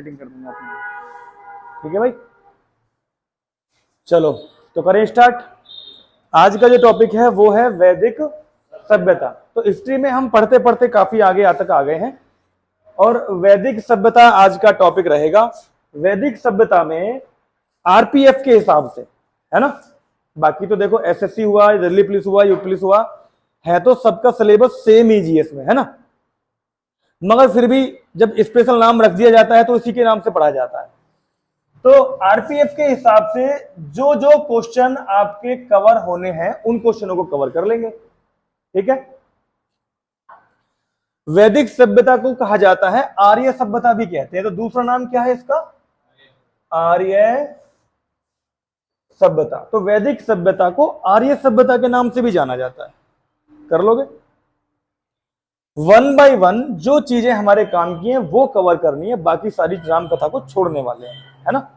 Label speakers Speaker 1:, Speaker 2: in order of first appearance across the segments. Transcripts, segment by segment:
Speaker 1: कर दूंगा अपने। ठीक है भाई, चलो तो करें स्टार्ट। आज का जो टॉपिक है वो है वैदिक सभ्यता। तो हिस्ट्री में हम पढ़ते पढ़ते काफी आगे तक आ गए हैं और वैदिक सभ्यता आज का टॉपिक रहेगा। वैदिक सभ्यता में आरपीएफ के हिसाब से, है ना, बाकी तो देखो एसएससी हुआ, दिल्ली पुलिस हुआ, यूपी पुलिस हुआ, है तो सबका सिलेबस सेम ही जीएस में, है ना, मगर फिर भी जब स्पेशल नाम रख दिया जाता है तो इसी के नाम से पढ़ा जाता है। तो आरपीएफ के हिसाब से जो जो क्वेश्चन आपके कवर होने हैं उन क्वेश्चनों को कवर कर लेंगे। ठीक है, वैदिक सभ्यता को कहा जाता है आर्य सभ्यता भी कहते हैं। तो दूसरा नाम क्या है इसका? आर्य सभ्यता। तो वैदिक सभ्यता को आर्य सभ्यता के नाम से भी जाना जाता है। कर लोगे? वन बाय वन जो चीजें हमारे काम की हैं वो कवर करनी है, बाकी सारी राम कथा को छोड़ने वाले हैं, है ना,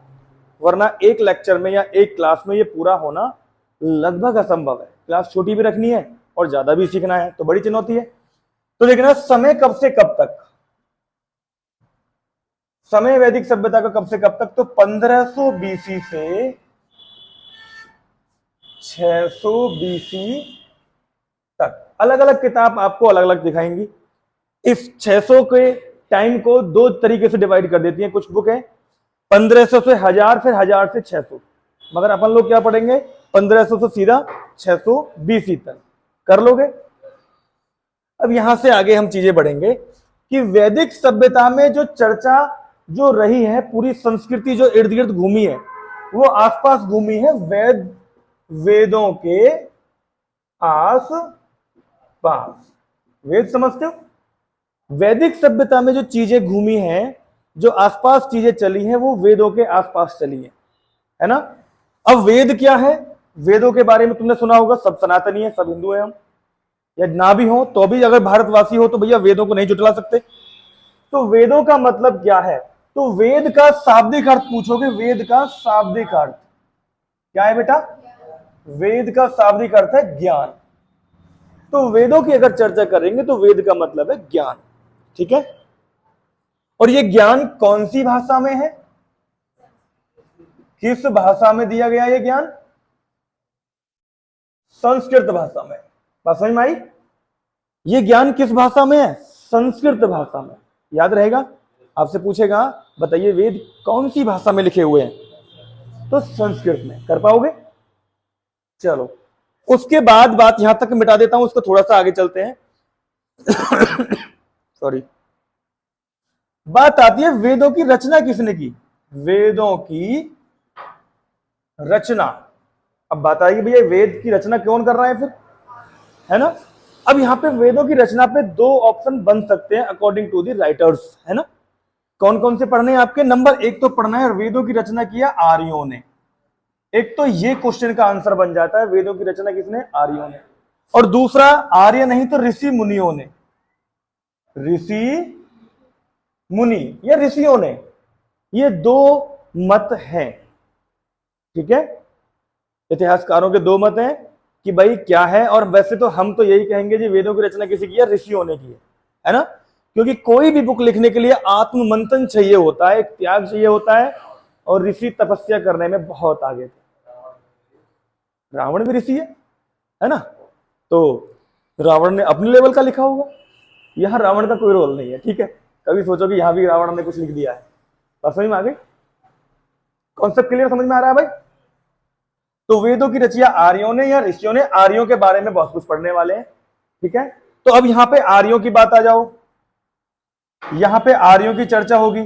Speaker 1: वरना एक लेक्चर में या एक क्लास में ये पूरा होना लगभग असंभव है। क्लास छोटी भी रखनी है और ज्यादा भी सीखना है, तो बड़ी चुनौती है। तो देखना समय कब से कब तक, समय वैदिक सभ्यता का कब से कब तक, तो 1500 बीसी से 600 बीसी तक। अलग अलग किताब आपको अलग अलग दिखाएंगी। इस 600 के टाइम को दो तरीके से डिवाइड कर देती हैं। कुछ बुक है 1500 से 1000, फिर 1000 से 600, मगर अपन लोग क्या पढ़ेंगे 1500 से सीधा 600 बीसी तक। कर लोगे? अब यहां से आगे हम चीजें बढ़ेंगे कि वैदिक सभ्यता में जो चर्चा जो रही है, पूरी संस्कृति जो इर्द गिर्द घूमी है वो आसपास घूमी है वेदों के आस पास। वेद समझते हो? वैदिक सभ्यता में जो चीजें घूमी हैं, जो आसपास चीजें चली हैं, वो वेदों के आसपास चली हैं, है ना। अब वेद क्या है? वेदों के बारे में तुमने सुना होगा, सब सनातनी है, सब हिंदू है हम, या ना भी हो तो भी अगर भारतवासी हो तो भैया वेदों को नहीं जुटला सकते। तो वेदों का मतलब क्या है? तो वेद का शाब्दिक अर्थ पूछोगे, वेद का शाब्दिक अर्थ क्या है बेटा? वेद का शाब्दिक अर्थ है ज्ञान। तो वेदों की अगर चर्चा करेंगे तो वेद का मतलब है ज्ञान। ठीक है, और ये ज्ञान कौन सी भाषा में है? किस भाषा में दिया गया ये ज्ञान? संस्कृत भाषा में। बात समझ में आई? ये ज्ञान किस भाषा में है? संस्कृत भाषा में। याद रहेगा, आपसे पूछेगा बताइए वेद कौन सी भाषा में लिखे हुए हैं, तो संस्कृत में। कर पाओगे? चलो, उसके बाद बात यहां तक मिटा देता हूं, उसको थोड़ा सा आगे चलते हैं। सॉरी, बात आती है वेदों की रचना किसने की? वेदों की रचना। अब बात आएगी भैया वेद की रचना कौन कर रहा है फिर, है ना। अब यहां पे वेदों की रचना पे दो ऑप्शन बन सकते हैं अकॉर्डिंग टू द राइटर्स, है ना। कौन कौन से पढ़ने हैं आपके? नंबर एक तो पढ़ना है वेदों की रचना किया आर्यों ने। एक तो ये क्वेश्चन का आंसर बन जाता है वेदों की रचना किसने? आर्यों ने। और दूसरा आर्य नहीं तो ऋषि मुनियों ने, ऋषि मुनि या ऋषियों ने। ये दो मत हैं। ठीक है, इतिहासकारों के दो मत हैं कि भाई क्या है, और वैसे तो हम तो यही कहेंगे जी वेदों की रचना किसी की है? ऋषियों ने की है ना, क्योंकि कोई भी बुक लिखने के लिए आत्म मंथन चाहिए होता है, एक त्याग चाहिए होता है, और ऋषि तपस्या करने में बहुत आगे थे। रावण भी ऋषि है ना, तो रावण ने अपने लेवल का लिखा होगा, यहां रावण का कोई रोल नहीं है। ठीक है, कभी सोचो कि यहां भी रावण ने कुछ लिख दिया है। बात समझ में आ गई? कॉन्सेप्ट क्लियर समझ में आ रहा है भाई? तो वेदों की रचना आर्यों ने या ऋषियों ने। आर्यों के बारे में बहुत कुछ पढ़ने वाले हैं। ठीक है, तो अब यहां पे आर्यों की बात आ जाओ, यहां पे आर्यों की चर्चा होगी।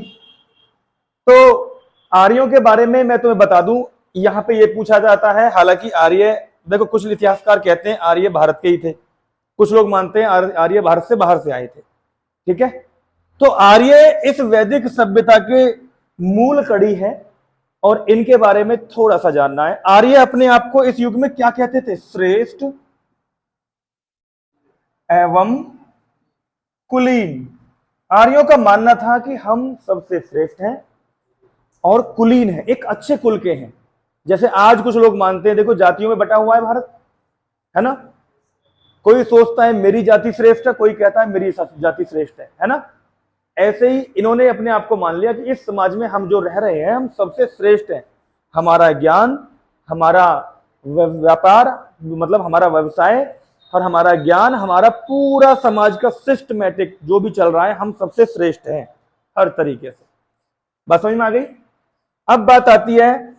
Speaker 1: तो आर्यों के बारे में मैं तुम्हें बता दूं, यहां पे ये पूछा जाता है, हालांकि आर्य, देखो कुछ इतिहासकार कहते हैं आर्य भारत के ही थे, कुछ लोग मानते हैं आर्य भारत से बाहर से आए थे। ठीक है, तो आर्य इस वैदिक सभ्यता के मूल कड़ी है और इनके बारे में थोड़ा सा जानना है। आर्य अपने आप को इस युग में क्या कहते थे? श्रेष्ठ एवं कुलीन। आर्यों का मानना था कि हम सबसे श्रेष्ठ हैं और कुलीन हैं, एक अच्छे कुल के हैं। जैसे आज कुछ लोग मानते हैं, देखो जातियों में बटा हुआ है भारत, है ना, कोई सोचता है मेरी जाति श्रेष्ठ है, कोई कहता है मेरी जाति श्रेष्ठ है ना। ऐसे ही इन्होंने अपने आप को मान लिया कि इस समाज में हम जो रह रहे हैं हम सबसे श्रेष्ठ हैं। हमारा ज्ञान, हमारा व्यापार, मतलब हमारा व्यवसाय और हमारा ज्ञान, हमारा पूरा समाज का सिस्टमैटिक जो भी चल रहा है, हम सबसे श्रेष्ठ हैं हर तरीके से। बात समझ में आ गई? अब बात आती है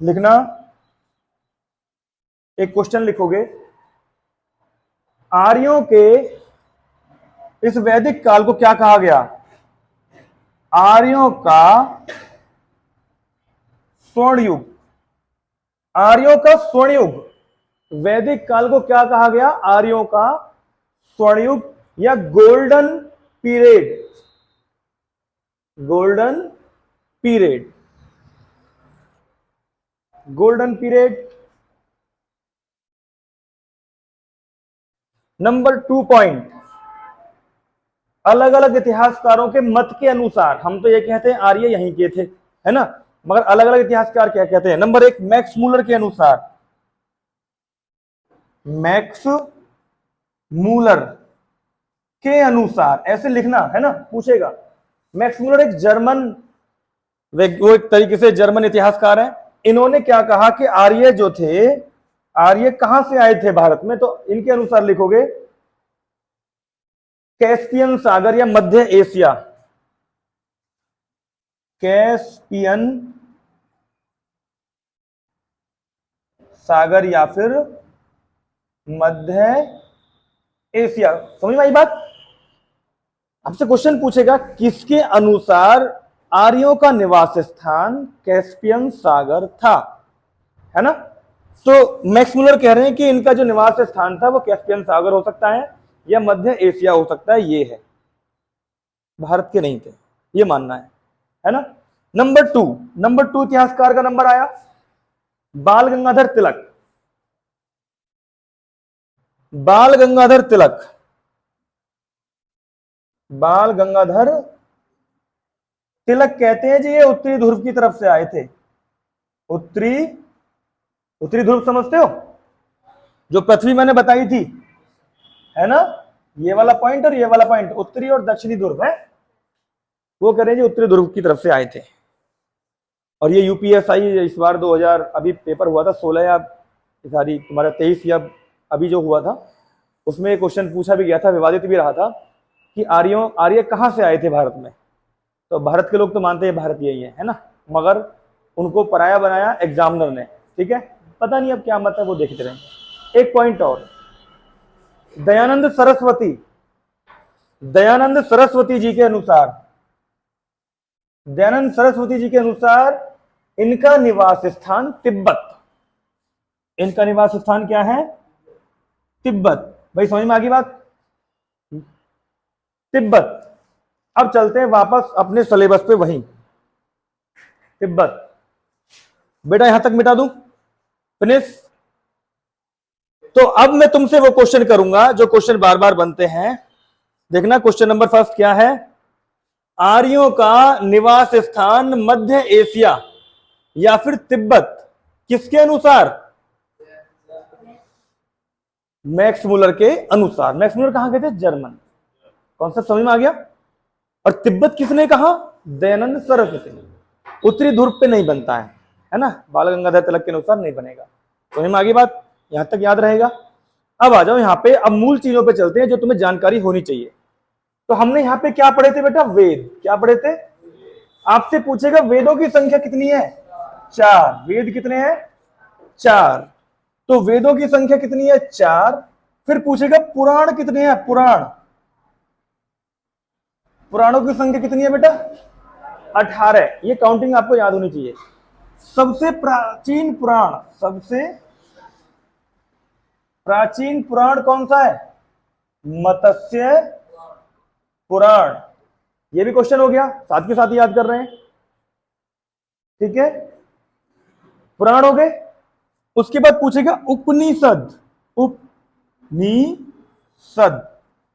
Speaker 1: लिखना, एक क्वेश्चन लिखोगे, आर्यों के इस वैदिक काल को क्या कहा गया? आर्यों का स्वर्ण युग, आर्यों का स्वर्ण युग, वैदिक काल को क्या कहा गया? आर्यों का स्वर्ण युग या golden period, golden period, golden period. Number 2 point, अलग अलग इतिहासकारों के मत के अनुसार, हम तो ये कहते हैं आर्य यहीं के थे, है ना, मगर अलग अलग इतिहासकार क्या कहते हैं। नंबर 1, मैक्स मूलर के अनुसार, मैक्स मूलर के अनुसार, ऐसे लिखना है ना, पूछेगा। मैक्स मूलर एक जर्मन, वो एक तरीके से जर्मन इतिहासकार है। इन्होंने क्या कहा कि आर्य जो थे, आर्य कहां से आए थे भारत में? तो इनके अनुसार लिखोगे कैस्पियन सागर या मध्य एशिया, कैस्पियन सागर या फिर मध्य एशिया। समझ में आई बात? आपसे क्वेश्चन पूछेगा किसके अनुसार आर्यों का निवास स्थान कैस्पियन सागर था, है ना। तो मैक्स मूलर कह रहे हैं कि इनका जो निवास स्थान था वो कैस्पियन सागर हो सकता है या मध्य एशिया हो सकता है, ये है, भारत के नहीं थे, ये मानना है ना। नंबर 2 इतिहासकार का नंबर आया बाल गंगाधर तिलक। बाल गंगाधर तिलक, बाल गंगाधर तिलक कहते हैं जी ये उत्तरी ध्रुव की तरफ से आए थे। उत्तरी ध्रुव समझते हो, जो पृथ्वी मैंने बताई थी, है ना, ये वाला पॉइंट और ये वाला पॉइंट उत्तरी और दक्षिणी ध्रुव है, वो कह रहे हैं जी उत्तरी ध्रुव की तरफ से आए थे। और ये यूपीएसआई इस बार 2000 अभी पेपर हुआ था 16 या सारी तुम्हारा 23 या अभी जो हुआ था, उसमें क्वेश्चन पूछा भी गया था, विवादित भी रहा था कि आर्य कहां से आए थे भारत में। तो भारत के लोग तो मानते हैं भारत यही है ना, मगर उनको पराया बनाया एग्जामिनर ने, ठीक है, पता नहीं अब क्या मत है, वो देखते रहेंगे। एक पॉइंट और, दयानंद सरस्वती जी के अनुसार, दयानंद सरस्वती जी के अनुसार इनका निवास स्थान तिब्बत, इनका निवास स्थान क्या है? तिब्बत। भाई समझ में आ गई बात? तिब्बत। अब चलते हैं वापस अपने सिलेबस पे, वहीं तिब्बत। बेटा यहां तक मिटा दूं, फिनिश। तो अब मैं तुमसे वो क्वेश्चन करूंगा जो क्वेश्चन बार बार बनते हैं, देखना। क्वेश्चन नंबर 1 क्या है? आर्यों का निवास स्थान मध्य एशिया या फिर तिब्बत, किसके अनुसार? मैक्स मूलर के अनुसार। मैक्स मूलर कहां गए थे? जर्मन। कॉन्सेप्ट समझ में आ गया? और तिब्बत किसने कहा? दयानंद सरस्वती। उत्तरी ध्रुव पे नहीं बनता है ना, बाल गंगाधर तिलक के अनुसार नहीं बनेगा। समझ में आ गई बात? यहां तक याद रहेगा। अब आ जाओ यहां पे, अब मूल चीजों पे चलते हैं जो तुम्हें जानकारी होनी चाहिए। तो हमने यहां पे क्या पढ़े थे बेटा? वेद। क्या पढ़े थे? आपसे पूछेगा वेदों की संख्या कितनी है? 4। वेद कितने हैं? 4। तो वेदों की संख्या कितनी है? 4। फिर पूछेगा पुराण कितने हैं? पुराणों की संख्या कितनी है बेटा? 18। ये काउंटिंग आपको याद होनी चाहिए। सबसे प्राचीन पुराण कौन सा है? मत्स्य पुराण। ये भी क्वेश्चन हो गया, साथ के साथ ही याद कर रहे हैं, ठीक है। पुराण हो गए। उसके बाद पूछेगा उपनिषद।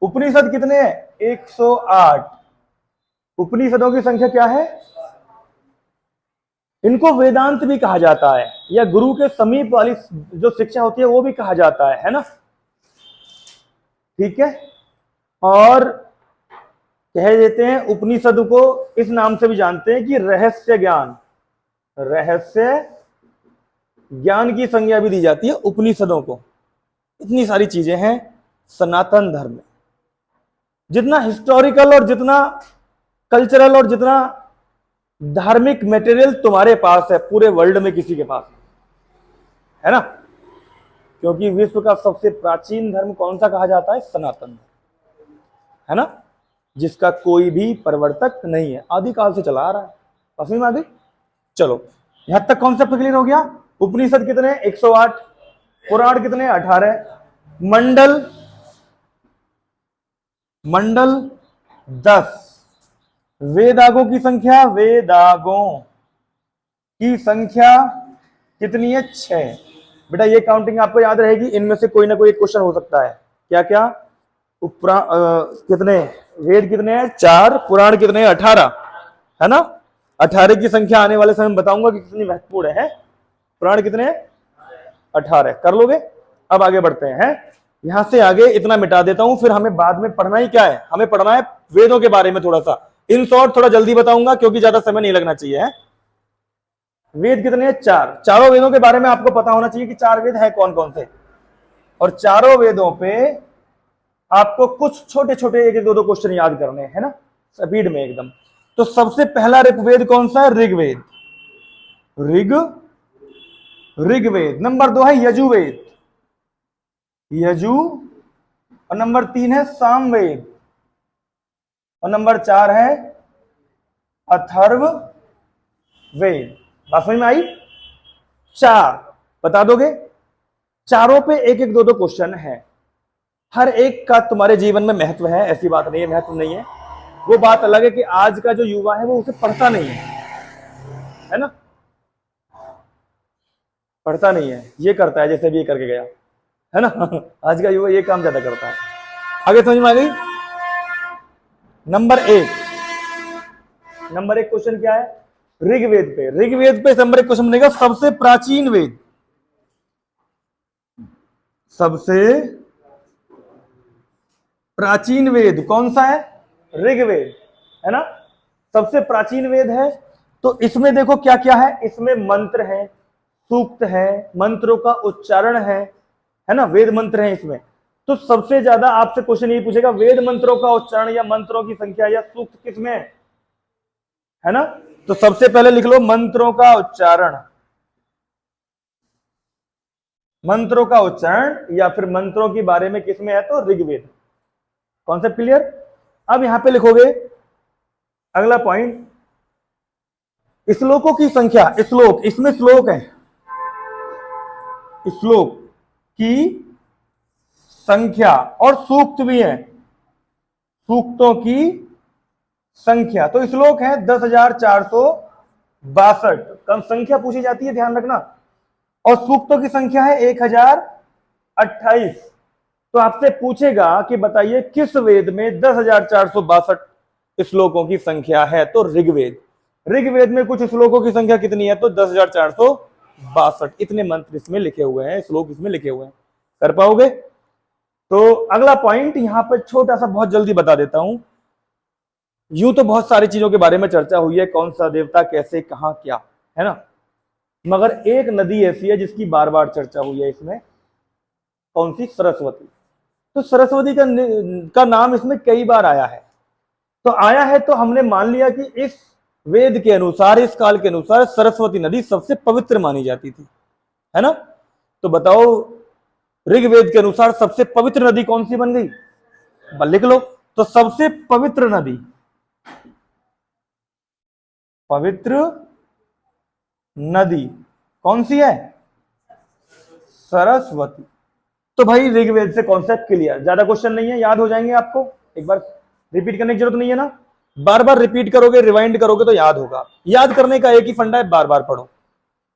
Speaker 1: उपनिषद कितने हैं? 108। उपनिषदों की संख्या क्या है? इनको वेदांत भी कहा जाता है, या गुरु के समीप वाली जो शिक्षा होती है वो भी कहा जाता है ना, ठीक है। और कह देते हैं उपनिषद को इस नाम से भी जानते हैं कि रहस्य ज्ञान, रहस्य ज्ञान की संज्ञा भी दी जाती है उपनिषदों को। इतनी सारी चीजें हैं सनातन धर्म में। जितना हिस्टोरिकल और जितना कल्चरल और जितना धार्मिक मटेरियल तुम्हारे पास है पूरे वर्ल्ड में किसी के पास है ना, क्योंकि विश्व का सबसे प्राचीन धर्म कौन सा कहा जाता है? सनातन धर्म, है ना, जिसका कोई भी परिवर्तक नहीं है, आदिकाल से चला आ रहा है। समझ में आ गई? चलो यहां तक कॉन्सेप्ट क्लियर हो गया। उपनिषद कितने? 108, पुराण कितने? 18, मंडल मंडल 10, वेदागों की संख्या, वेदागों की संख्या कितनी है? 6। बेटा ये काउंटिंग आपको याद रहेगी, इनमें से कोई ना कोई एक क्वेश्चन हो सकता है। क्या क्या? कितने वेद कितने हैं? 4, पुराण कितने हैं? 18, है ना। 18 की संख्या आने वाले समय में बताऊंगा कि कितनी महत्वपूर्ण है। पुराण कितने हैं? 18 कर लोगे। अब आगे बढ़ते हैं, यहां से आगे इतना मिटा देता हूं, फिर हमें बाद में पढ़ना ही क्या है? हमें पढ़ना है वेदों के बारे में थोड़ा सा। इन शॉर्ट थोड़ा जल्दी बताऊंगा क्योंकि ज्यादा समय नहीं लगना चाहिए है। वेद कितने हैं? 4। चारों वेदों के बारे में आपको पता होना चाहिए कि 4 वेद हैं कौन कौन से, और चारों वेदों पे आपको कुछ छोटे छोटे 1-2 क्वेश्चन याद करने हैं ना, स्पीड में एकदम। तो सबसे पहला ऋग्वेद कौन सा है? ऋग्वेद। ऋग्वेद। नंबर 2 है यजुर्वेद, यजु, और नंबर 3 है सामवेद, और नंबर 4 है अथर्ववेद। बात समझ में आई? 4 बता दोगे? चारों पे 1-1, 2-2 क्वेश्चन है। हर एक का तुम्हारे जीवन में महत्व है, ऐसी बात नहीं है महत्व नहीं है। वो बात अलग है कि आज का जो युवा है वो उसे पढ़ता नहीं है ना, पढ़ता नहीं है, ये करता है जैसे भी ये करके गया है ना। आज का युवा ये काम ज्यादा करता है। आगे समझ में आ गई? नंबर 1 क्वेश्चन क्या है? ऋग्वेद पे। ऋग्वेद पे नंबर 1 क्वेश्चन बनेगा सबसे प्राचीन वेद। सबसे प्राचीन वेद कौन सा है? ऋग्वेद, है ना। सबसे प्राचीन वेद है। तो इसमें देखो क्या क्या है, इसमें मंत्र है, सूक्त है, मंत्रों का उच्चारण है ना, वेद मंत्र है इसमें। तो सबसे ज्यादा आपसे क्वेश्चन ये पूछेगा वेद मंत्रों का उच्चारण या मंत्रों की संख्या या सूक्त किसमें है ना। तो सबसे पहले लिख लो मंत्रों का उच्चारण, मंत्रों का उच्चारण या फिर मंत्रों के बारे में किसमें है? तो ऋग्वेद। Concept clear? अब यहां पे लिखोगे अगला पॉइंट, श्लोकों की संख्या। श्लोक, इसमें श्लोक है, श्लोक की संख्या, और सूक्त भी है, सूक्तों की संख्या। तो श्लोक है 10,462, कम संख्या पूछी जाती है, ध्यान रखना। और सूक्तों की संख्या है 1028। तो आपसे पूछेगा कि बताइए किस वेद में 10,462 श्लोकों की संख्या है? तो ऋग्वेद। ऋग्वेद में कुछ श्लोकों की संख्या कितनी है? तो 10,462। इतने मंत्र इसमें लिखे हुए हैं, श्लोक इसमें लिखे हुए हैं। कर पाओगे? तो अगला पॉइंट यहां पर छोटा सा बहुत जल्दी बता देता हूं। यूं तो बहुत सारी चीजों के बारे में चर्चा हुई है, कौन सा देवता कैसे कहां क्या, है ना, मगर एक नदी ऐसी है जिसकी बार बार चर्चा हुई है इसमें। कौन सी? सरस्वती। तो सरस्वती का नाम इसमें कई बार आया है। तो आया है तो हमने मान लिया कि इस वेद के अनुसार, इस काल के अनुसार सरस्वती नदी सबसे पवित्र मानी जाती थी, है ना। तो बताओ ऋग्वेद के अनुसार सबसे पवित्र नदी कौन सी बन गई? लिख लो। तो सबसे पवित्र नदी, पवित्र नदी कौन सी है? सरस्वती। तो भाई ऋग्वेद से कॉन्सेप्ट क्लियर, ज्यादा क्वेश्चन नहीं है, याद हो जाएंगे आपको। एक बार रिपीट करने की जरूरत नहीं है ना, बार बार रिपीट करोगे, रिवाइंड करोगे तो याद होगा। याद करने का एक ही फंडा है, बार बार पढ़ो।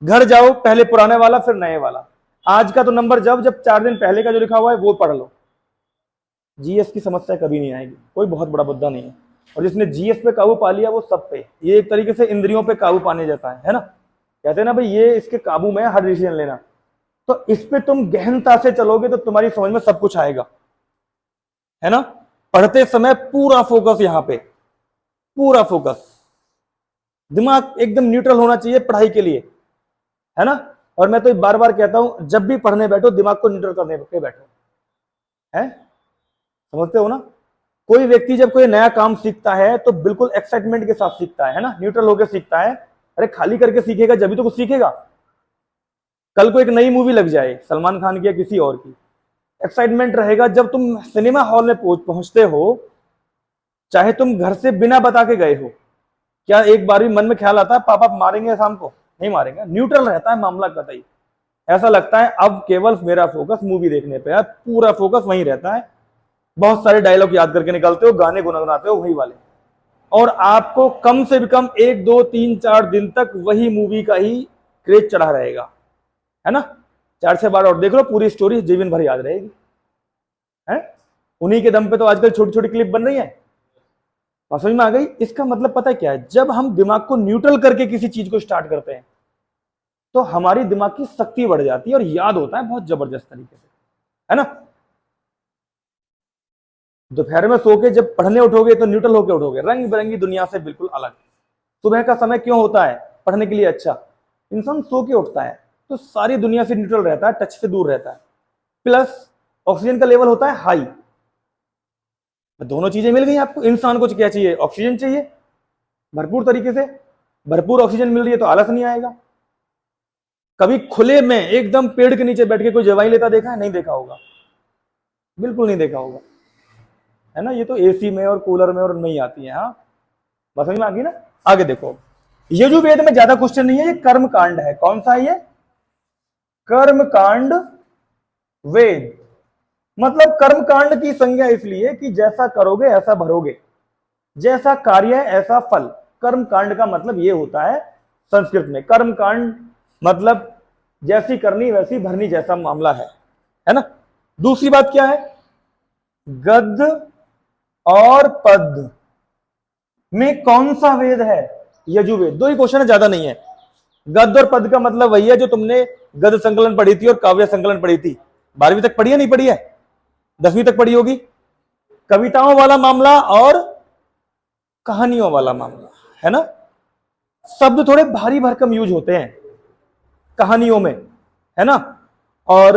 Speaker 1: घर जाओ, पहले पुराने वाला फिर नए वाला। आज का तो नंबर जब 4 दिन पहले का जो लिखा हुआ है वो पढ़ लो। जीएस की समस्या कभी नहीं आएगी, कोई बहुत बड़ा मुद्दा नहीं है। और जिसने जीएस पे काबू पा लिया वो सब पे, ये एक तरीके से इंद्रियों पे काबू पाने जैसा है ना। कहते हैं ना भाई ये इसके काबू में हर डिसीजन लेना। तो इस पे तुम गहनता से चलोगे तो तुम्हारी समझ में सब कुछ आएगा, है ना। पढ़ते समय पूरा फोकस यहां पे, पूरा फोकस, दिमाग एकदम न्यूट्रल होना चाहिए पढ़ाई के लिए, है ना। और मैं तो बार बार कहता हूं, जब भी पढ़ने बैठो दिमाग को न्यूट्रल करने के बैठो, है, समझते हो ना। कोई व्यक्ति जब कोई नया काम सीखता है तो बिल्कुल एक्साइटमेंट के साथ सीखता है ना, न्यूट्रल होकर सीखता है। अरे खाली करके सीखेगा जब भी तो कुछ सीखेगा। कल को एक नई मूवी लग जाए सलमान खान की या किसी और की, एक्साइटमेंट रहेगा। जब तुम सिनेमा हॉल में पहुंचते हो, चाहे तुम घर से बिना बता के गए हो, क्या एक बार भी मन में ख्याल आता है पापा मारेंगे शाम को? नहीं मारेंगे, न्यूट्रल रहता है मामला कतई। ऐसा लगता है अब केवल मेरा फोकस मूवी देखने पे है, पूरा फोकस वहीं रहता है। बहुत सारे डायलॉग याद करके निकलते हो, गाने गुनगुनाते हो वही वाले, और आपको कम से भी कम 1 2 3 4 दिन तक वही मूवी का ही क्रेज चढ़ा रहेगा, है ना। 4 6 बार और देख लो, पूरी स्टोरी जीवन भर याद रहेगी, है। उन्हीं के दम पे तो आजकल छोटी छोटी क्लिप बन रही है। समझ में आ गई? इसका मतलब पता है क्या है, जब हम दिमाग को न्यूट्रल करके किसी चीज को स्टार्ट करते हैं तो हमारी दिमाग की शक्ति बढ़ जाती है और याद होता है बहुत जबरदस्त तरीके से, है ना। दोपहर में सो के जब पढ़ने उठोगे तो न्यूट्रल होके उठोगे, रंग बिरंगी दुनिया से बिल्कुल अलग। सुबह का समय क्यों होता है पढ़ने के लिए अच्छा? इंसान सो के उठता है तो सारी दुनिया से न्यूट्रल रहता है, टच से दूर रहता है, प्लस ऑक्सीजन का लेवल होता है हाई। दोनों चीजें मिल गई आपको। इंसान को क्या चाहिए? ऑक्सीजन चाहिए भरपूर तरीके से। भरपूर ऑक्सीजन मिल रही है तो आलस नहीं आएगा। कभी खुले में एकदम पेड़ के नीचे बैठ के कोई दवाई लेता देखा है? नहीं देखा होगा, बिल्कुल नहीं देखा होगा, है ना। ये तो एसी में और कूलर में और नहीं आती है। हाँ, बस समझ में आ गई ना। आगे देखो, यजुर्वेद में ज्यादा क्वेश्चन नहीं है, ये कर्म कांड है। कौन सा है ये? कर्म कांड वेद। मतलब कर्म कांड की संज्ञा इसलिए कि जैसा करोगे ऐसा भरोगे, जैसा कार्य ऐसा फल। कर्म कांड का मतलब ये होता है संस्कृत में। कर्म कांड मतलब जैसी करनी वैसी भरनी जैसा मामला है ना। दूसरी बात क्या है? गद्य और पद्य में कौन सा वेद है? यजुर्वेद। 2 ही क्वेश्चन है, ज्यादा नहीं है। गद्य और पद्य का मतलब वही है जो तुमने गद्य संकलन पढ़ी थी और काव्य संकलन पढ़ी थी। 12वीं तक पढ़ी है, नहीं पढ़ी है? 10वीं तक पढ़ी होगी। कविताओं वाला मामला और कहानियों वाला मामला, है ना। शब्द थोड़े भारी भरकम यूज होते हैं कहानियों में, है ना, और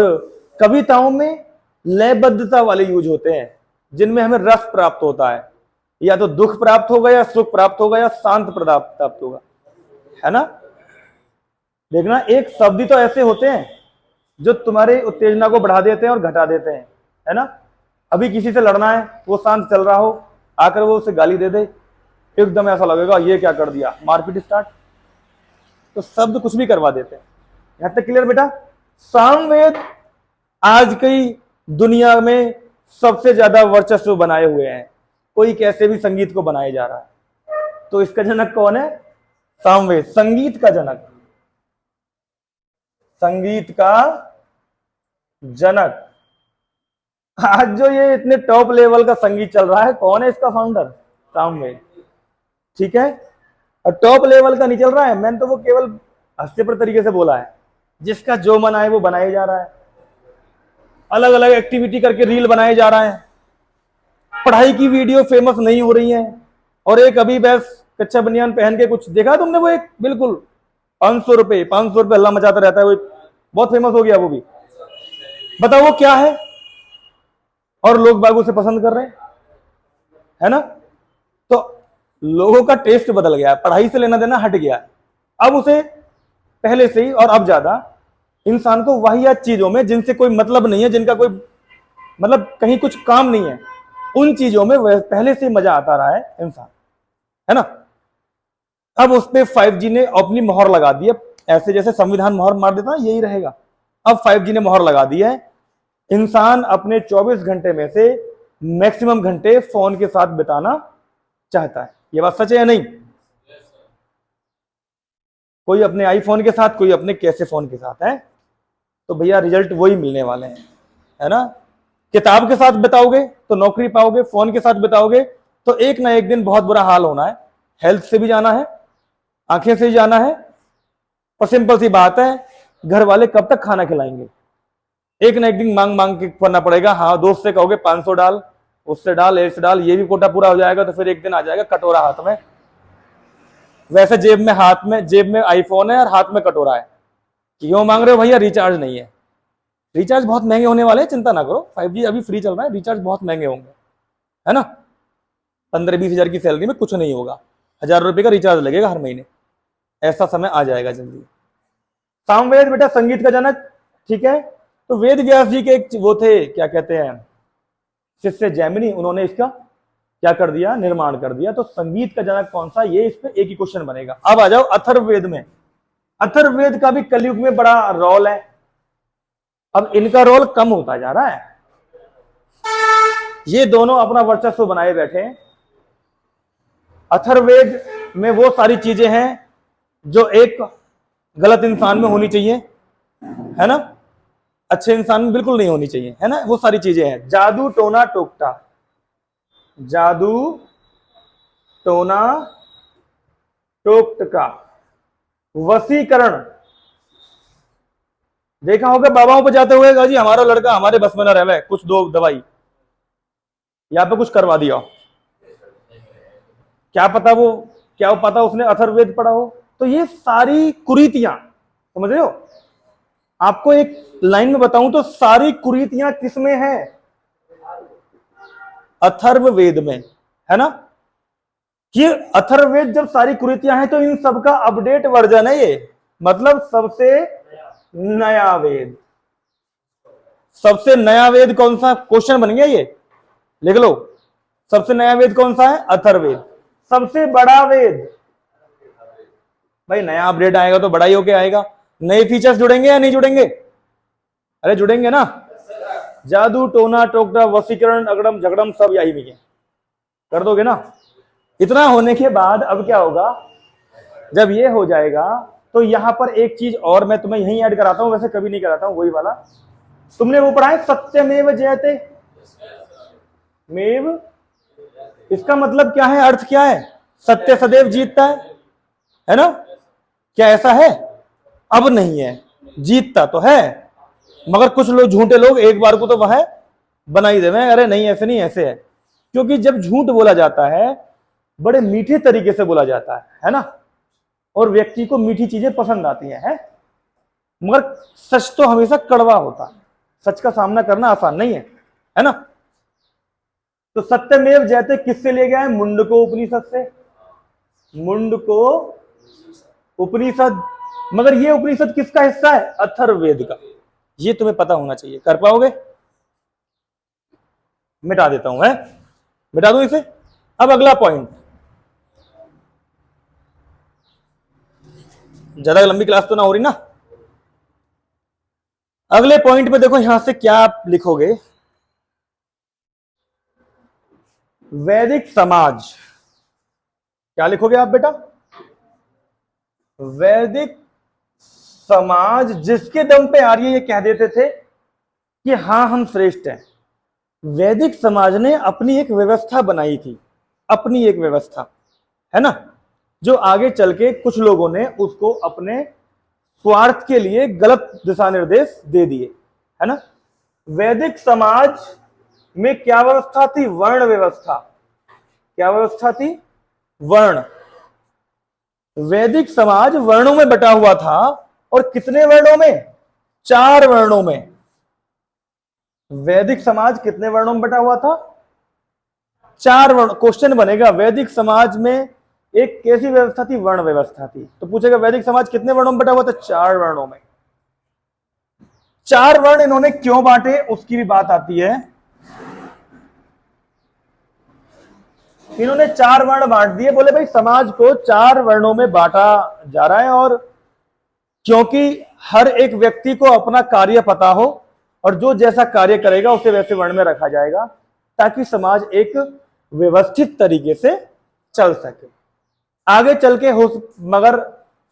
Speaker 1: कविताओं में लयबद्धता वाले यूज होते हैं जिनमें हमें रस प्राप्त होता है। या तो दुख प्राप्त होगा या सुख प्राप्त होगा या शांत प्राप्त होगा, है ना। देखना, एक शब्द ही तो ऐसे होते हैं जो तुम्हारे उत्तेजना को बढ़ा देते हैं और घटा देते हैं, है ना। अभी किसी से लड़ना है, वो शांत चल रहा हो, आकर वो उसे गाली दे दे, एकदम ऐसा लगेगा ये क्या कर दिया, मारपीट स्टार्ट। तो शब्द कुछ भी करवा देते हैं। यहां तक क्लियर बेटा? सामवेद आज की दुनिया में सबसे ज्यादा वर्चस्व बनाए हुए हैं। कोई कैसे भी संगीत को बनाया जा रहा है, तो इसका जनक कौन है? सामवेद। संगीत का जनक, संगीत का जनक। आज जो ये इतने टॉप लेवल का संगीत चल रहा है, कौन है इसका फाउंडर? सामवेद। ठीक है। और टॉप लेवल का नहीं चल रहा है, मैंने तो वो केवल हास्यप्रद तरीके से बोला है। जिसका जो मन आए वो बनाया जा रहा है, अलग अलग एक्टिविटी करके रील बनाए जा रहा है। पढ़ाई की वीडियो फेमस नहीं हो रही है। और एक अभी बस कच्चा बनियान पहन के कुछ देखा तुमने, वो एक बिल्कुल 500 रुपए हल्ला मचाता रहता है, वो बहुत फेमस हो गया वो भी। बताओ वो क्या है? और लोग बाग उसे पसंद कर रहे हैं, है ना। तो लोगों का टेस्ट बदल गया है, पढ़ाई से लेना देना हट गया है। अब उसे पहले से ही और अब ज्यादा इंसान को वाहियात चीजों में, जिनसे कोई मतलब नहीं है, जिनका कोई मतलब कहीं कुछ काम नहीं है, उन चीजों में पहले से मजा आता रहा है इंसान, है ना। अब उस पे 5G ने अपनी मोहर लगा दी है। ऐसे जैसे संविधान मोहर मार देता है, यही रहेगा। अब 5G ने मोहर लगा दी है। इंसान अपने 24 घंटे में से मैक्सिमम घंटे फोन के साथ बिताना चाहता है। ये बात सच है या नहीं? कोई अपने आईफोन के साथ, कोई अपने कैसे फोन के साथ है। तो भैया रिजल्ट वही मिलने वाले हैं, है ना। किताब के साथ बिताओगे तो नौकरी पाओगे, फोन के साथ बिताओगे तो एक ना एक दिन बहुत बुरा हाल होना है। हेल्थ से भी जाना है, आंखें से ही जाना है। और सिंपल सी बात है, घर वाले कब तक खाना खिलाएंगे? एक ना एक दिन मांग मांग के करना पड़ेगा। हाँ, दोस्त से कहोगे 500 डाल, उससे डाल, इससे डाल, ये भी कोटा पूरा हो जाएगा तो फिर एक दिन आ जाएगा कटोरा हाथ में। वैसे जेब में आईफोन है और हाथ में कटोरा है। क्यों मांग रहे हो भैया? रिचार्ज नहीं है। रिचार्ज बहुत महंगे होने वाले हैं, चिंता ना करो, 5G अभी फ्री चल रहा है, रिचार्ज बहुत महंगे होंगे, है ना। 15-20 हजार की सैलरी में कुछ नहीं होगा, 1000 रुपए का रिचार्ज लगेगा हर महीने। ऐसा समय आ जाएगा जल्दी। सामवेद बेटा संगीत का जनक, ठीक है। तो वेद व्यास जी के एक वो थे, क्या कहते हैं, शिष्य जैमिनी, उन्होंने इसका क्या कर दिया, निर्माण कर दिया। तो संगीत का जनक कौन सा, ये इस पे एक ही क्वेश्चन बनेगा। अब आ जाओ अथर्ववेद में। अथर्ववेद का भी कलयुग में बड़ा रोल है। अब इनका रोल कम होता जा रहा है। ये दोनों अपना वर्चस्व बनाए बैठे हैं। अथर्ववेद में वो सारी चीजें हैं जो एक गलत इंसान में होनी चाहिए, है ना, अच्छे इंसान में बिल्कुल नहीं होनी चाहिए, है ना। वो सारी चीजें हैं, जादू टोना टोकटा, जादू टोना टोकटका, वसीकरण। देखा होगा बाबाओं पे जाते हुए, जी हमारा लड़का हमारे बस में ना रहे, कुछ दो दवाई, यहाँ पे कुछ करवा दिया, क्या पता उसने अथर्ववेद पढ़ा हो। तो ये सारी कुरीतियां, समझ रहे हो। आपको एक लाइन में बताऊं तो सारी कुरीतियां किसमें है? अथर्ववेद में, है ना। कि अथर्ववेद जब सारी कुरीतियां हैं तो इन सबका अपडेट वर्जन है ये, मतलब सबसे नया वेद। सबसे नया वेद कौन सा, क्वेश्चन बन गया ये, लिख लो। सबसे नया वेद कौन सा है? अथर्ववेद। सबसे बड़ा वेद, भाई नया अपडेट आएगा तो बड़ा ही होके आएगा। नए फीचर्स जुड़ेंगे या नहीं जुड़ेंगे? अरे जुड़ेंगे ना। जादू टोना टोकरा वसीकरण अगड़म झगड़म सब यही भी है, कर दोगे ना। इतना होने के बाद अब क्या होगा, जब ये हो जाएगा तो यहां पर एक चीज और मैं तुम्हें यहीं ऐड कराता हूं, वैसे कभी नहीं कराता हूं, वही वाला तुमने वो पढ़ा है, सत्यमेव जयते मेव। इसका मतलब क्या है, अर्थ क्या है? सत्य सदैव जीतता है ना। क्या ऐसा है? अब नहीं है, जीतता तो है, मगर कुछ लोग झूठे लोग एक बार को तो वह बना ही देवे, अरे नहीं ऐसे नहीं ऐसे है। क्योंकि जब झूठ बोला जाता है बड़े मीठे तरीके से बोला जाता है ना, और व्यक्ति को मीठी चीजें पसंद आती हैं, मगर सच तो हमेशा कड़वा होता है। सच का सामना करना आसान नहीं है ना। तो सत्यमेव जयते किससे ले गया है? मुंडको उपनिषद से। मुंडको उपनिषद, मगर ये उपनिषद किसका हिस्सा है? अथर्ववेद का। ये तुम्हें पता होना चाहिए। कर पाओगे? मिटा देता हूं, है मिटा दूं इसे। अब अगला पॉइंट, ज्यादा लंबी क्लास तो ना हो रही ना। अगले पॉइंट पे देखो, यहां से क्या आप लिखोगे, वैदिक समाज। क्या लिखोगे आप बेटा? वैदिक समाज, जिसके दम पे आर्य ये कह देते थे कि हां हम श्रेष्ठ हैं। वैदिक समाज ने अपनी एक व्यवस्था बनाई थी, अपनी एक व्यवस्था, है ना, जो आगे चल के कुछ लोगों ने उसको अपने स्वार्थ के लिए गलत दिशा निर्देश दे दिए, है ना। वैदिक समाज में क्या व्यवस्था थी? वर्ण व्यवस्था। क्या व्यवस्था थी? वर्ण। वैदिक समाज वर्णों में बटा हुआ था, और कितने वर्णों में? 4 वर्णों में। वैदिक समाज कितने वर्णों में बटा हुआ था? 4 वर्ण। क्वेश्चन बनेगा, वैदिक समाज में एक कैसी व्यवस्था थी? वर्ण व्यवस्था थी। तो पूछेगा वैदिक समाज कितने वर्णों में बटा हुआ था? 4 वर्णों में। 4 वर्ण इन्होंने क्यों बांटे, उसकी भी बात आती है। इन्होंने 4 वर्ण बांट दिए, बोले भाई समाज को 4 वर्णों में बांटा जा रहा है, और क्योंकि हर एक व्यक्ति को अपना कार्य पता हो, और जो जैसा कार्य करेगा उसे वैसे वर्ण में रखा जाएगा, ताकि समाज एक व्यवस्थित तरीके से चल सके। आगे चल के हो, मगर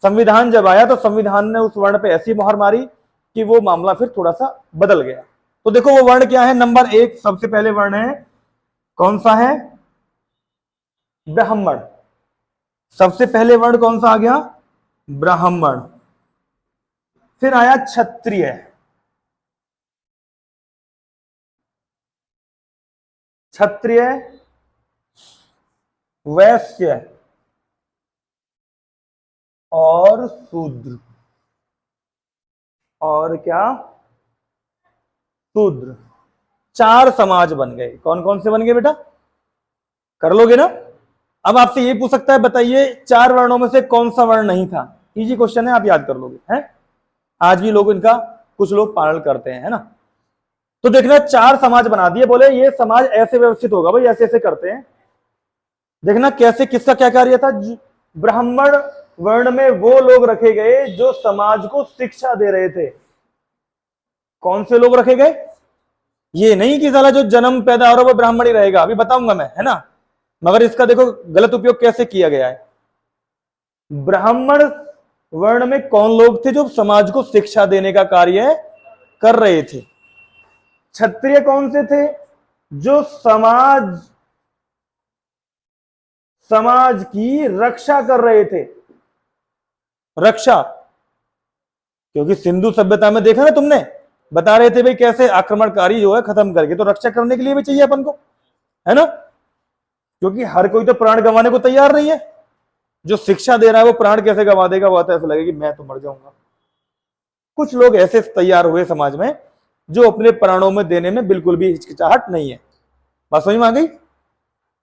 Speaker 1: संविधान जब आया तो संविधान ने उस वर्ण पे ऐसी मोहर मारी कि वो मामला फिर थोड़ा सा बदल गया। तो देखो वो वर्ण क्या है। नंबर 1 सबसे पहले वर्ण है, कौन सा है? ब्राह्मण। सबसे पहले वर्ण कौन सा आ गया? ब्राह्मण। फिर आया क्षत्रिय। क्षत्रिय, वैश्य और शूद्र। और क्या? शूद्र। 4 समाज बन गए। कौन कौन से बन गए बेटा? कर लोगे ना? अब आपसे ये पूछ सकता है, बताइए 4 वर्णों में से कौन सा वर्ण नहीं था? इजी क्वेश्चन है, आप याद कर लोगे हैं। आज भी लोग इनका कुछ लोग पालन करते हैं, है ना। तो देखना 4 समाज बना दिए, बोले ये समाज ऐसे व्यवस्थित होगा भाई, ऐसे ऐसे करते हैं। देखना कैसे, किसका क्या कार्य था। ब्राह्मण वर्ण में वो लोग रखे गए जो समाज को शिक्षा दे रहे थे। कौन से लोग रखे गए? ये नहीं कि साला जो जन्म पैदा हो रहा है वो ब्राह्मण ही रहेगा, अभी बताऊंगा मैं, है ना। मगर इसका देखो गलत उपयोग कैसे किया गया है। ब्राह्मण वर्ण में कौन लोग थे जो समाज को शिक्षा देने का कार्य कर रहे थे? क्षत्रिय कौन से थे? जो समाज की रक्षा कर रहे थे। रक्षा, क्योंकि सिंधु सभ्यता में देखा ना तुमने, बता रहे थे भाई कैसे आक्रमणकारी जो है खत्म करके, तो रक्षा करने के लिए भी चाहिए अपन को, है ना। क्योंकि हर कोई तो प्राण गंवाने को तैयार नहीं है। जो शिक्षा दे रहा है वो प्राण कैसे गंवा देगा? वो तो ऐसा लगेगा कि मैं तो मर जाऊंगा। कुछ लोग ऐसे तैयार हुए समाज में जो अपने प्राणों में देने में बिल्कुल भी हिचकिचाहट नहीं है। बात समझ में आ गई?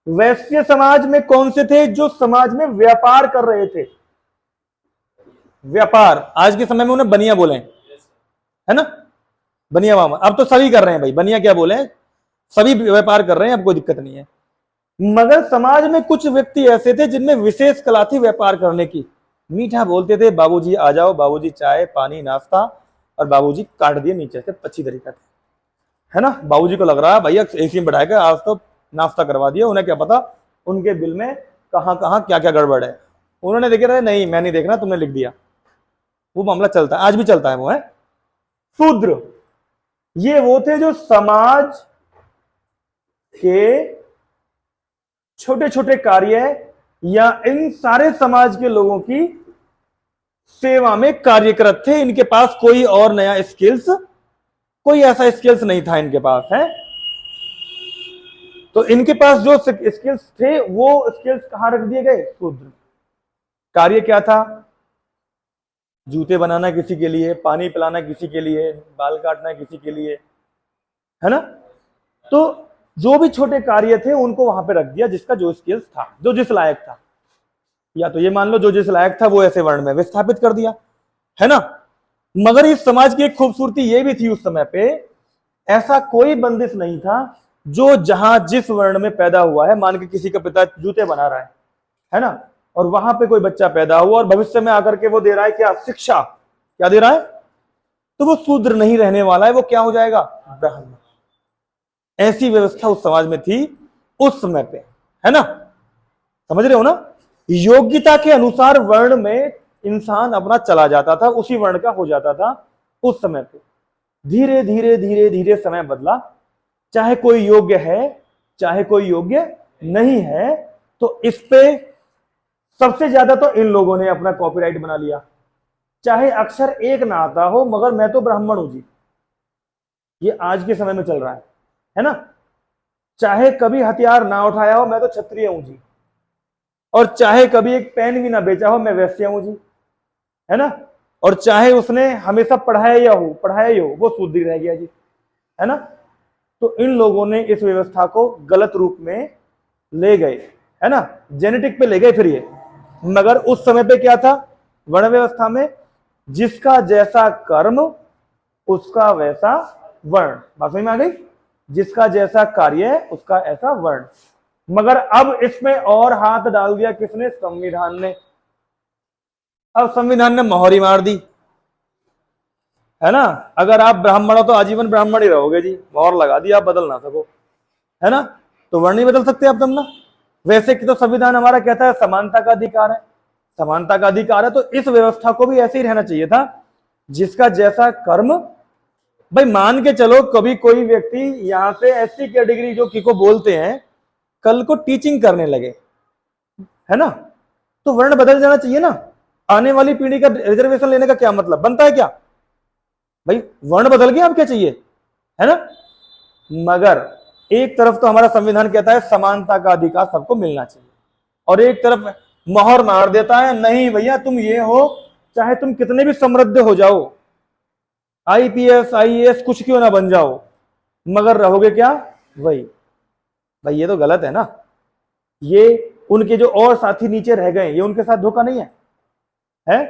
Speaker 1: वैश्य समाज में कौन से थे? जो समाज में व्यापार कर रहे थे। व्यापार, आज के समय में उन्हें बनिया बोले, है ना। बनिया मामा, अब तो सभी कर रहे हैं भाई, बनिया क्या बोले, सभी व्यापार कर रहे हैं, अब कोई दिक्कत नहीं है। मगर समाज में कुछ व्यक्ति ऐसे थे जिनमें विशेष कला थी व्यापार करने की। मीठा बोलते थे, बाबूजी आ जाओ, बाबूजी चाय पानी नाश्ता, और बाबूजी काट दिए नीचे से अच्छी तरीके से, है ना। बाबूजी को लग रहा है भैया एसी में बैठाकर आज तो नाश्ता करवा दिया, उन्हें क्या पता उनके बिल में कहां कहां क्या क्या गड़बड़ है। उन्होंने देखे रहे, नहीं मैं नहीं देखना, तुमने लिख दिया। वो मामला चलता है, आज भी चलता है वो, है। शूद्र, ये वो थे जो समाज के छोटे छोटे कार्य या इन सारे समाज के लोगों की सेवा में कार्यरत थे। इनके पास कोई और नया स्किल्स, कोई ऐसा स्किल्स नहीं था इनके पास, है। तो इनके पास जो स्किल्स थे वो स्किल्स कहां रख दिए गए? शूद्र। कार्य क्या था? जूते बनाना किसी के लिए, पानी पिलाना किसी के लिए, बाल काटना किसी के लिए, है ना। तो जो भी छोटे कार्य थे उनको वहां पे रख दिया, जिसका जो स्किल्स था, जो जिस लायक था। या तो ये मान लो जो जिस लायक था वो ऐसे वर्ण में विस्थापित कर दिया, है ना। मगर इस समाज की एक खूबसूरती ये भी थी उस समय पे, ऐसा कोई बंदिश नहीं था जो जहां जिस वर्ण में पैदा हुआ है, मान के किसी का पिता जूते बना रहा है ना, और वहां पे कोई बच्चा पैदा हुआ और भविष्य में आकर के वो दे रहा है क्या? शिक्षा। क्या दे रहा है? तो वो शूद्र नहीं रहने वाला है, वो क्या हो जाएगा? ब्राह्मण। ऐसी व्यवस्था उस समाज में थी उस समय पे, है ना। समझ रहे हो ना। योग्यता के अनुसार वर्ण में इंसान अपना चला जाता था, उसी वर्ण का हो जाता था उस समय पे। धीरे धीरे धीरे धीरे समय बदला, चाहे कोई योग्य है चाहे कोई योग्य नहीं है, तो इस पे सबसे ज्यादा तो इन लोगों ने अपना कॉपीराइट बना लिया। चाहे अक्षर एक ना आता हो, मगर मैं तो ब्राह्मण हूं जी, ये आज के समय में चल रहा है ना। चाहे कभी हथियार ना उठाया हो, मैं तो क्षत्रिय हूं जी। और चाहे कभी एक पेन भी ना बेचा हो, मैं वैश्य हूं जी, है ना। और चाहे उसने हमेशा पढ़ाया ही हो, वो शूद्र रह गया जी, है ना। तो इन लोगों ने इस व्यवस्था को गलत रूप में ले गए, है ना, जेनेटिक पे ले गए फिर ये। मगर उस समय पे क्या था वर्ण व्यवस्था में? जिसका जैसा कर्म उसका वैसा वर्ण। बात समझ में आ गई? जिसका जैसा कार्य उसका ऐसा वर्ण। मगर अब इसमें और हाथ डाल दिया किसने? संविधान ने। अब संविधान ने मोहर ही मार दी, है ना। अगर आप ब्राह्मण हो तो आजीवन ब्राह्मण ही रहोगे जी, मोहर लगा दी, आप बदल ना सको, है ना। तो वर्ण नहीं बदल सकते आप तुम ना। वैसे कि तो संविधान हमारा कहता है समानता का अधिकार है, समानता का अधिकार है, तो इस व्यवस्था को भी ऐसे ही रहना चाहिए था, जिसका जैसा कर्म। भाई मान के चलो कभी कोई व्यक्ति यहां से एससी कैटेगरी जो को बोलते हैं कल को टीचिंग करने लगे, है ना, तो वर्ण बदल जाना चाहिए ना। आने वाली पीढ़ी का रिजर्वेशन लेने का क्या मतलब बनता है? क्या भाई वर्ण बदल गया, अब क्या चाहिए, है ना। मगर एक तरफ तो हमारा संविधान कहता है समानता का अधिकार सबको मिलना चाहिए, और एक तरफ मोहर मार देता है नहीं भैया तुम ये हो, चाहे तुम कितने भी समृद्ध हो जाओ, आईपीएस आईएएस कुछ क्यों ना बन जाओ, मगर रहोगे क्या वही। भाई ये तो गलत है ना। ये उनके जो और साथी नीचे रह गए, ये उनके साथ धोखा नहीं है?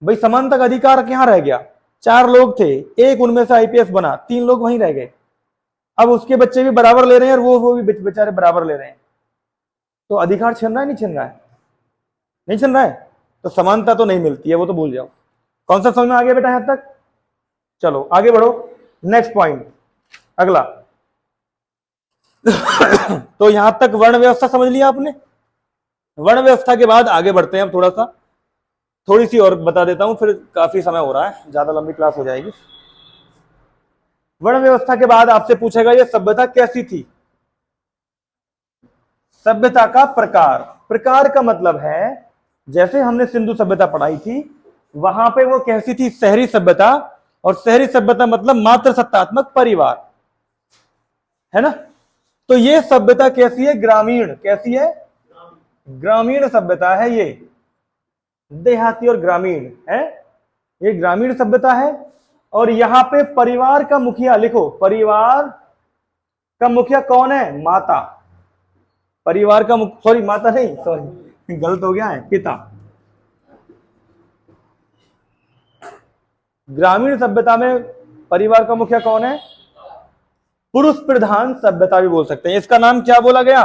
Speaker 1: भाई समानता का अधिकार कहां रह गया? 4 लोग थे, एक उनमें से आईपीएस बना, 3 लोग वहीं रह गए। अब उसके बच्चे भी बराबर ले रहे हैं और वो भी बेचारे बराबर ले रहे हैं। तो अधिकार छीन रहा है नहीं छीन रहा है? नहीं छीन रहा है। तो समानता तो नहीं मिलती है, वो तो भूल जाओ। कौन सा समझ में आ गया बेटा यहां तक? चलो आगे बढ़ो, नेक्स्ट पॉइंट अगला। तो यहां तक वर्ण व्यवस्था समझ लिया आपने। वर्ण व्यवस्था के बाद आगे बढ़ते हैं हम, थोड़ी सी और बता देता हूं, फिर काफी समय हो रहा है, ज्यादा लंबी क्लास हो जाएगी। वर्ण व्यवस्था के बाद आपसे पूछेगा ये सभ्यता कैसी थी। सभ्यता का प्रकार, प्रकार का मतलब है जैसे हमने सिंधु सभ्यता पढ़ाई थी, वहां पे वो कैसी थी, शहरी सभ्यता। और शहरी सभ्यता मतलब मात्र सत्तात्मक परिवार, है ना। तो ये सभ्यता कैसी है, ग्रामीण। कैसी है? ग्रामीण सभ्यता है ये, देहाती और ग्रामीण है, ये ग्रामीण सभ्यता है। और यहां पे परिवार का मुखिया लिखो, परिवार का मुखिया कौन है? माता। परिवार का सॉरी माता नहीं, सॉरी गलत हो गया है, पिता। ग्रामीण सभ्यता में परिवार का मुखिया कौन है? पुरुष प्रधान सभ्यता भी बोल सकते हैं। इसका नाम क्या बोला गया?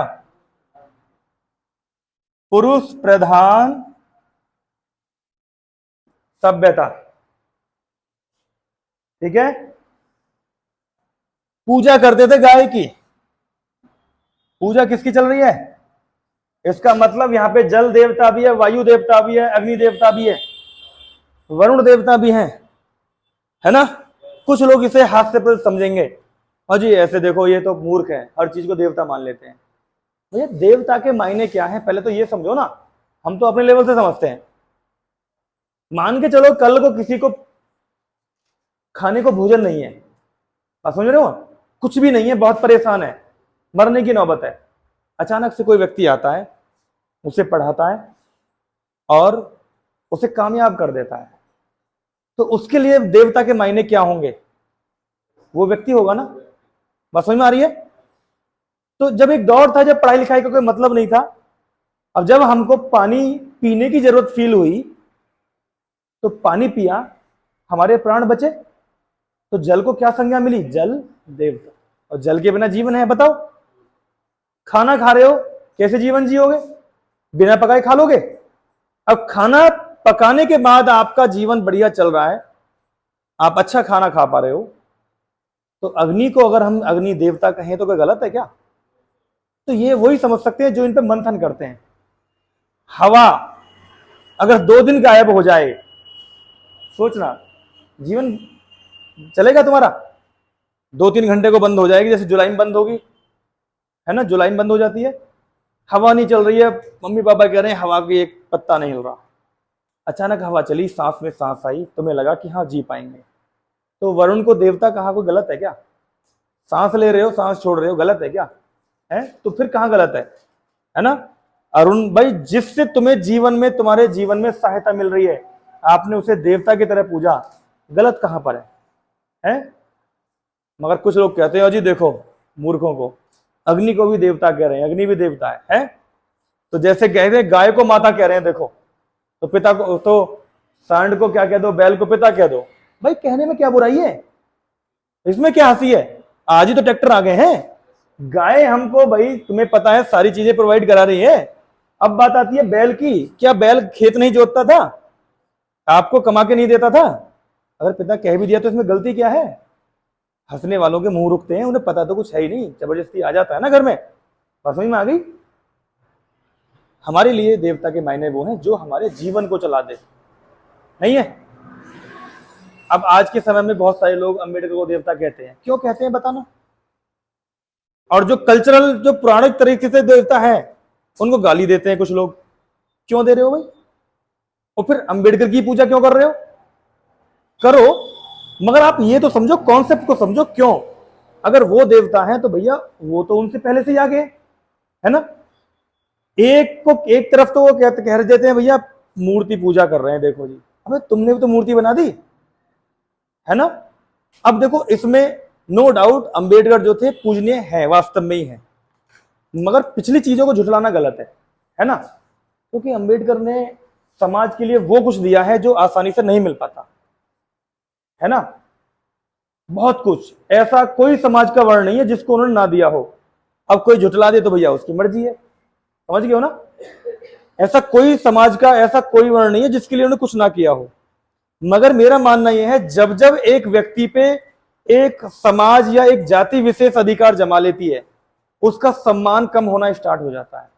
Speaker 1: पुरुष प्रधान सभ्यता। ठीक है। पूजा करते थे गाय की। पूजा किसकी चल रही है? इसका मतलब यहां पे जल देवता भी है, वायु देवता भी है, अग्नि देवता भी है, वरुण देवता भी है ना। कुछ लोग इसे हास्यप्रद समझेंगे, और जी ऐसे देखो ये तो मूर्ख है, हर चीज को देवता मान लेते हैं। भैया देवता के मायने क्या है पहले तो ये समझो ना। हम तो अपने लेवल से समझते हैं। मान के चलो कल को किसी को खाने को भोजन नहीं है, बात समझ रहे हो, कुछ भी नहीं है, बहुत परेशान है, मरने की नौबत है। अचानक से कोई व्यक्ति आता है, उसे पढ़ाता है और उसे कामयाब कर देता है, तो उसके लिए देवता के मायने क्या होंगे? वो व्यक्ति होगा ना। बात समझ में आ रही है? तो जब एक दौर था जब पढ़ाई लिखाई का कोई मतलब नहीं था, अब जब हमको पानी पीने की जरूरत फील हुई तो पानी पिया, हमारे प्राण बचे। तो जल को क्या संज्ञा मिली? जल देवता। और जल के बिना जीवन है? बताओ। खाना खा रहे हो, कैसे जीवन जियोगे? बिना पकाए खा लोगे? अब खाना पकाने के बाद आपका जीवन बढ़िया चल रहा है, आप अच्छा खाना खा पा रहे हो, तो अग्नि को अगर हम अग्नि देवता कहें तो कोई गलत है क्या? तो ये वही समझ सकते हैं जो इन पे मंथन करते हैं। हवा अगर 2 दिन गायब हो जाए, सोचना जीवन चलेगा तुम्हारा? 2-3 घंटे को बंद हो जाएगी, जैसे जुलाई में बंद होगी, है ना। जुलाई में बंद हो जाती है, हवा नहीं चल रही है, मम्मी पापा कह रहे हैं हवा की एक पत्ता नहीं हिल रहा। अचानक हवा चली, सांस में सांस आई, तुम्हें लगा कि हाँ जी पाएंगे, तो वरुण को देवता कहा, कोई गलत है क्या? सांस ले रहे हो, सांस छोड़ रहे हो, गलत है क्या? है तो फिर कहां गलत है ना। अरुण भाई, जिससे तुम्हें जीवन में, तुम्हारे जीवन में सहायता मिल रही है, आपने उसे देवता की तरह पूजा, गलत कहां पर है? मगर कुछ लोग कहते हैं जी देखो मूर्खों को, अग्नि को भी देवता कह रहे हैं, अग्नि भी देवता है? तो जैसे कहते हैं गाय को माता कह रहे हैं, देखो तो पिता को, तो सांड को क्या कह दो, बैल को पिता कह दो। भाई कहने में क्या बुराई है, इसमें क्या हंसी है? आज ही तो ट्रैक्टर आ गए हैं, गाय हमको भाई तुम्हें पता है सारी चीजें प्रोवाइड करा रही है। अब बात आती है बैल की, क्या बैल खेत नहीं जोतता था, आपको कमा के नहीं देता था? अगर पिता कह भी दिया तो इसमें गलती क्या है? हंसने वालों के मुंह रुकते हैं, उन्हें पता तो कुछ है ही नहीं, जबरदस्ती आ जाता है ना घर में। बात समझ में आ गई? हमारे लिए देवता के मायने वो हैं जो हमारे जीवन को चला दे, नहीं है। अब आज के समय में बहुत सारे लोग अम्बेडकर को देवता कहते हैं, क्यों कहते हैं बताना। और जो कल्चरल, जो पुराणिक तरीके से देवता है, उनको गाली देते हैं कुछ लोग। क्यों दे रहे हो भाई? और फिर अम्बेडकर की पूजा क्यों कर रहे हो? करो, मगर आप ये तो समझो, कॉन्सेप्ट को समझो। क्यों? अगर वो देवता है तो भैया वो तो उनसे पहले से ही आ गए, है ना। एक तरफ तो वो कह देते हैं भैया मूर्ति पूजा कर रहे हैं, देखो जी, अबे तुमने भी तो मूर्ति बना दी, है ना। अब देखो इसमें नो डाउट अंबेडकर जो थे पूजनीय है, वास्तव में ही है, मगर पिछली चीजों को झुठलाना गलत है ना। क्योंकि अंबेडकर ने समाज के लिए वो कुछ दिया है जो आसानी से नहीं मिल पाता, है ना। बहुत कुछ ऐसा कोई समाज का वर्ण नहीं है जिसको उन्होंने ना दिया हो। अब कोई झुठला दे तो भैया उसकी मर्जी है, समझ गए हो ना। ऐसा कोई समाज का ऐसा कोई वर्ण नहीं है जिसके लिए उन्होंने कुछ ना किया हो। मगर मेरा मानना यह है जब जब एक व्यक्ति पे एक समाज या एक जाति विशेष अधिकार जमा लेती है, उसका सम्मान कम होना स्टार्ट हो जाता है।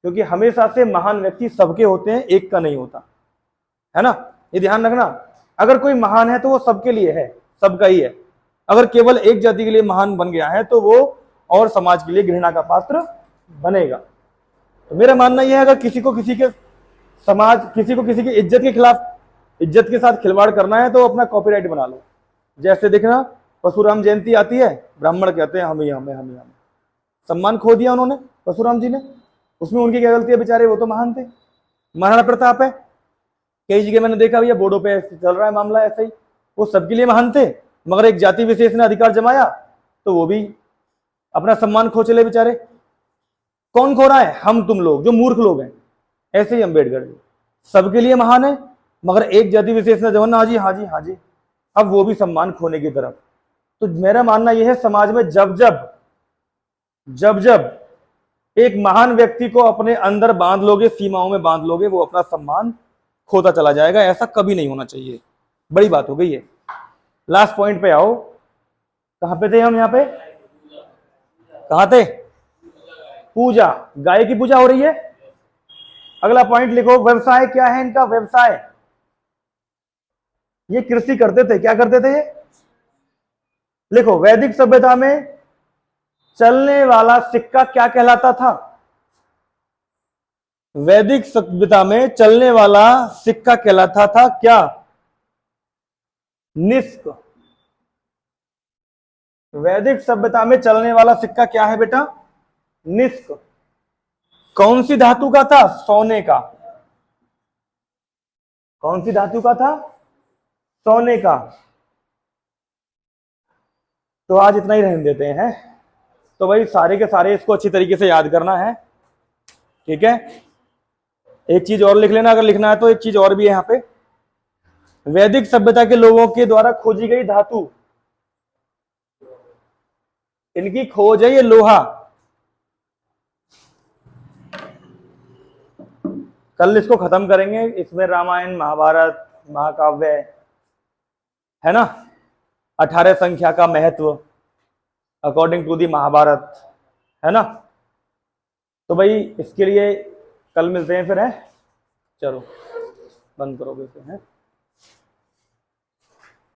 Speaker 1: क्योंकि हमेशा से महान व्यक्ति सबके होते हैं, एक का नहीं होता, है ना। ये ध्यान रखना, अगर कोई महान है तो वो सबके लिए है, सबका ही है। अगर केवल एक जाति के लिए महान बन गया है तो वो और समाज के लिए घृणा का पात्र बनेगा। तो मेरा मानना यह है अगर किसी को किसी के समाज, किसी को किसी की इज्जत के खिलाफ, इज्जत के साथ खिलवाड़ करना है तो अपना कॉपीराइट बना लो। जैसे देखना परशुराम जयंती आती है, ब्राह्मण कहते हैं हमें सम्मान खो दिया उन्होंने परशुराम जी ने। उसमें उनकी क्या गलती है, बेचारे वो तो महान थे। महाराणा प्रताप है, कई जगह मैंने देखा भैया बोर्डो पे चल रहा है मामला ऐसा ही, वो सबके लिए महान थे, मगर एक जाति विशेष ने अधिकार जमाया तो वो भी अपना सम्मान खो चले बेचारे। कौन खो रहा है, हम तुम लोग जो मूर्ख लोग हैं। ऐसे ही अम्बेडकर जी सबके लिए महान है, मगर एक जाति विशेष ने जमाना, हाँ जी, अब वो भी सम्मान खोने की तरफ। तो मेरा मानना यह है समाज में जब जब एक महान व्यक्ति को अपने अंदर बांध लोगे, सीमाओं में बांध लोगे, वो अपना सम्मान खोता चला जाएगा। ऐसा कभी नहीं होना चाहिए, बड़ी बात हो गई है। लास्ट पॉइंट पे आओ, कहां पे थे हम, यहां पे कहां थे, पूजा, गाय की पूजा हो रही है। अगला पॉइंट लिखो, व्यवसाय क्या है इनका, व्यवसाय। ये कृषि करते थे, क्या करते थे ये, लिखो। वैदिक सभ्यता में चलने वाला सिक्का क्या कहलाता था, वैदिक सभ्यता में चलने वाला सिक्का कहलाता था क्या, निष्क। वैदिक सभ्यता में चलने वाला सिक्का क्या है बेटा, निष्क। कौन सी धातु का था, सोने का। कौन सी धातु का था, सोने का। तो आज इतना ही रहने देते हैं। तो भाई सारे के सारे इसको अच्छी तरीके से याद करना है, ठीक है। एक चीज और लिख लेना अगर लिखना है तो, एक चीज और भी है यहां पे। वैदिक सभ्यता के लोगों के द्वारा खोजी गई धातु, इनकी खोज है ये लोहा। कल इसको खत्म करेंगे, इसमें रामायण महाभारत महाकाव्य, है ना, 18 संख्या का महत्व अकॉर्डिंग टू दी महाभारत, है ना। तो भाई इसके लिए कल मिलते हैं फिर, है। चलो बंद करोगे फिर, है।